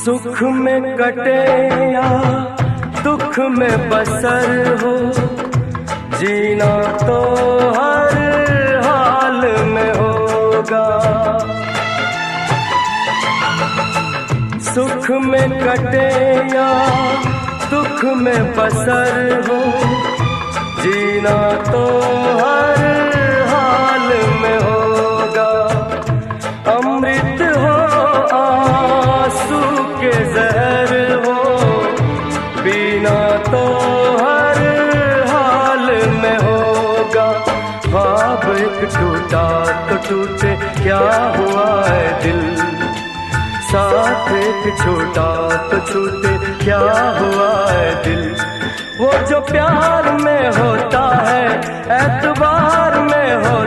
सुख में कटे या दुख में बसर हो, जीना तो हर हाल में होगा। सुख में कटे या दुख में बसर हो, जीना तो हर हाल में होगा। अमृत हो आंसू के जहर हो, पीना तो हर हाल में होगा। ख्वाब एक टूटा तो टूटे क्या हुआ है दिल, साथ एक छूटा तो छूटे क्या हुआ है दिल। वो जो प्यार में होता है एतबार में होता